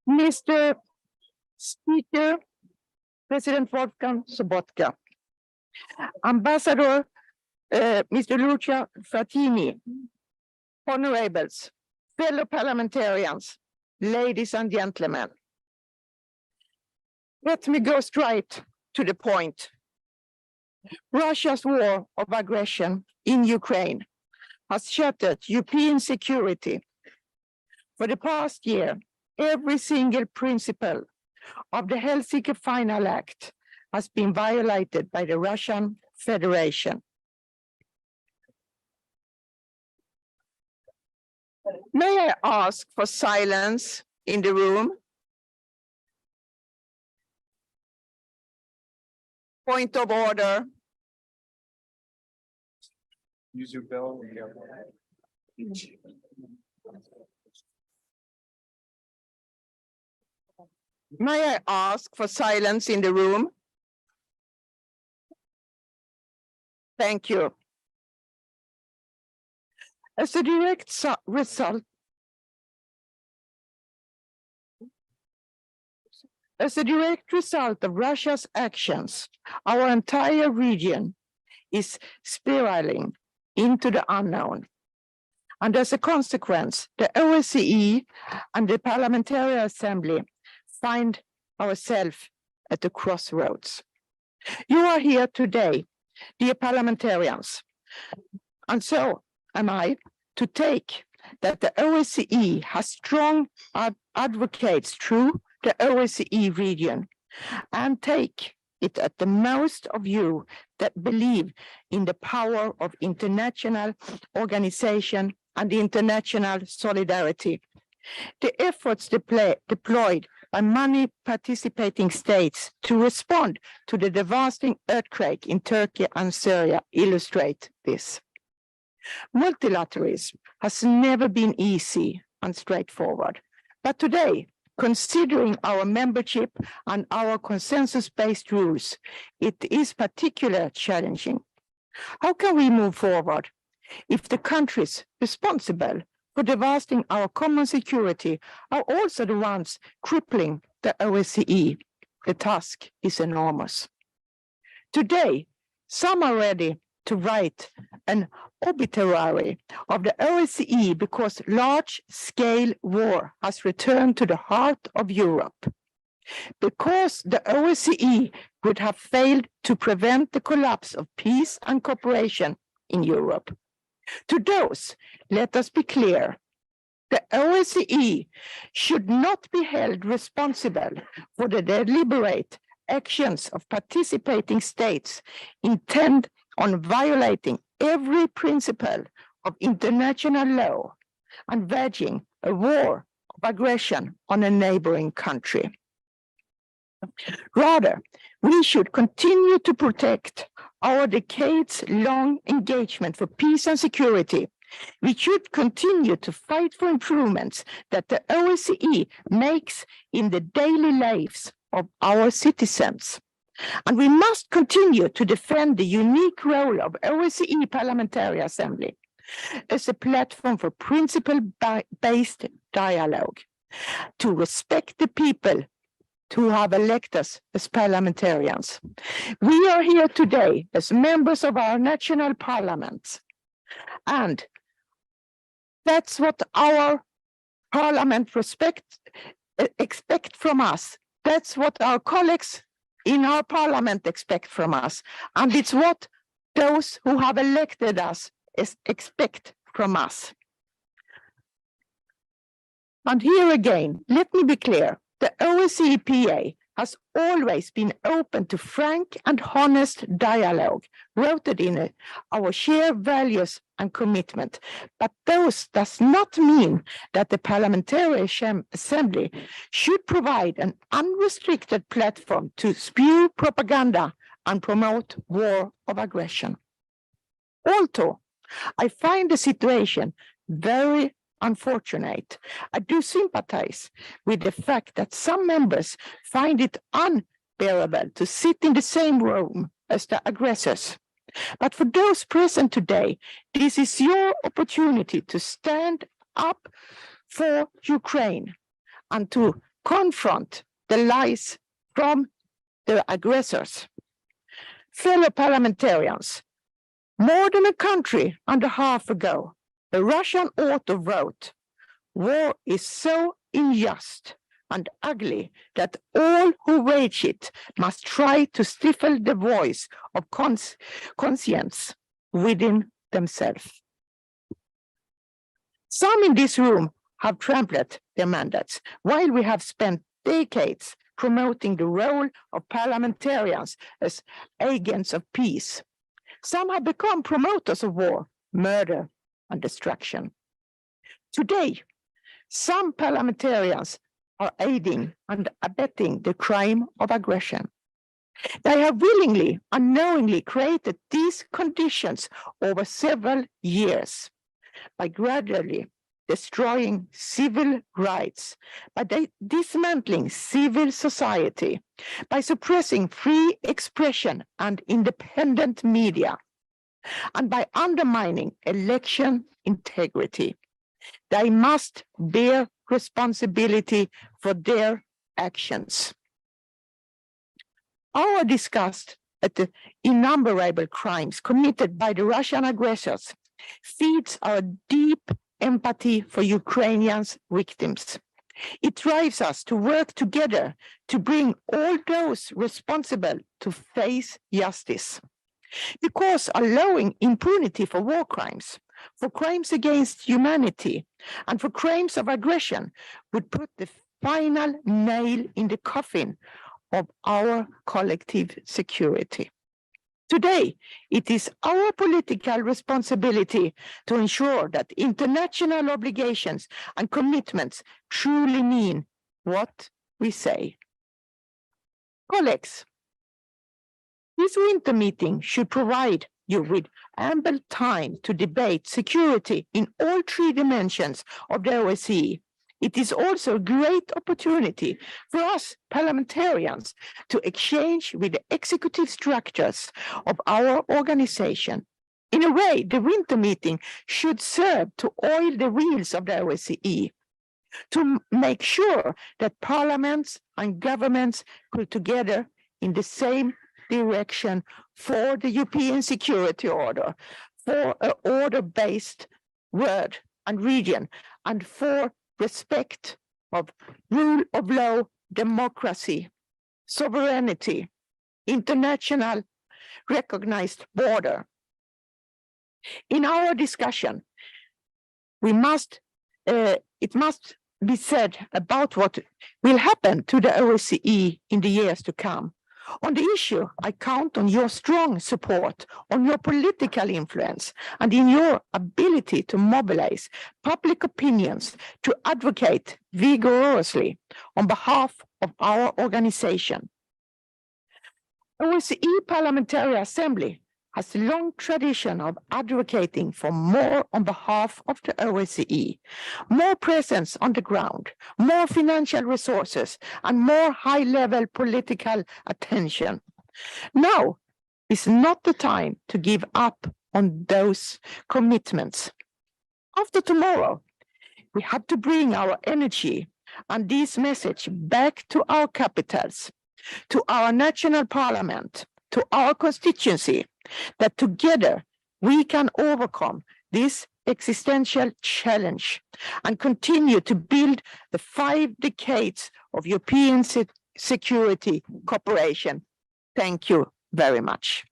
Mr. Speaker, President Wolfgang Sobotka, Ambassador Mr. Lucia Frattini, honorables, fellow parliamentarians, ladies and gentlemen. Let me go straight to the point. Russia's war of aggression in Ukraine has shattered European security. For the past year, every single principle of the Helsinki Final Act has been violated by the Russian Federation. May I ask for silence in the room? Point of order. Use your bell. May I ask for silence in the room? Thank you. As a direct result of Russia's actions, our entire region is spiraling into the unknown. And as a consequence, the OSCE and the Parliamentary Assembly find ourselves at the crossroads. You are here today, dear parliamentarians, and so am I, to take that the OSCE has strong advocates through the OSCE region, and take it at the most of you that believe in the power of international organization and international solidarity. The efforts deployed by many participating states to respond to the devastating earthquake in Turkey and Syria illustrate this. Multilateralism has never been easy and straightforward, but today, considering our membership and our consensus-based rules, it is particularly challenging. How can we move forward if the countries responsible for devastating our common security are also the ones crippling the OSCE? The task is enormous. Today, some are ready to write an obituary of the OSCE because large-scale war has returned to the heart of Europe. Because the OSCE would have failed to prevent the collapse of peace and cooperation in Europe. To those, let us be clear, the OSCE should not be held responsible for the deliberate actions of participating states intent on violating every principle of international law and waging a war of aggression on a neighboring country. Rather, we should continue to protect our decades-long engagement for peace and security. We should continue to fight for improvements that the OSCE makes in the daily lives of our citizens. And we must continue to defend the unique role of OSCE Parliamentary Assembly as a platform for principle-based dialogue, to respect the people who have elected us as parliamentarians. We are here today as members of our national parliaments, and that's what our parliament expect from us. That's what our colleagues in our parliament expect from us, and it's what those who have elected us expect from us. And here again, let me be clear, the OSCE PA has always been open to frank and honest dialogue, rooted in our shared values and commitment. But those does not mean that the Parliamentary Assembly should provide an unrestricted platform to spew propaganda and promote war of aggression. Although I find the situation very unfortunate, I do sympathize with the fact that some members find it unbearable to sit in the same room as the aggressors. But for those present today, this is your opportunity to stand up for Ukraine and to confront the lies from the aggressors. Fellow parliamentarians, more than a country and a half ago, a Russian author wrote, "War is so unjust and ugly that all who wage it must try to stifle the voice of conscience within themselves." Some in this room have trampled their mandates, while we have spent decades promoting the role of parliamentarians as agents of peace. Some have become promoters of war, murder, and destruction. Today, some parliamentarians are aiding and abetting the crime of aggression. They have willingly and knowingly created these conditions over several years by gradually destroying civil rights, by dismantling civil society, by suppressing free expression and independent media, and by undermining election integrity. They must bear responsibility for their actions. Our disgust at the innumerable crimes committed by the Russian aggressors feeds our deep empathy for Ukrainians' victims. It drives us to work together to bring all those responsible to face justice. Because allowing impunity for war crimes, for crimes against humanity, and for crimes of aggression would put the final nail in the coffin of our collective security. Today, it is our political responsibility to ensure that international obligations and commitments truly mean what we say. Colleagues, this winter meeting should provide you with ample time to debate security in all three dimensions of the OSCE. It is also a great opportunity for us parliamentarians to exchange with the executive structures of our organization. In a way, the winter meeting should serve to oil the wheels of the OSCE, to make sure that parliaments and governments pull together in the same direction for the European security order, for an order-based world and region, and for respect of rule of law, democracy, sovereignty, international recognized border. In our discussion, it must be said about what will happen to the OSCE in the years to come. On the issue, I count on your strong support, on your political influence, and in your ability to mobilize public opinions to advocate vigorously on behalf of our organization. OSCE Parliamentary Assembly has a long tradition of advocating for more on behalf of the OSCE, more presence on the ground, more financial resources, and more high-level political attention. Now is not the time to give up on those commitments. After tomorrow, we have to bring our energy and this message back to our capitals, to our national parliament, to our constituency, that together we can overcome this existential challenge and continue to build the 5 decades of European security cooperation. Thank you very much.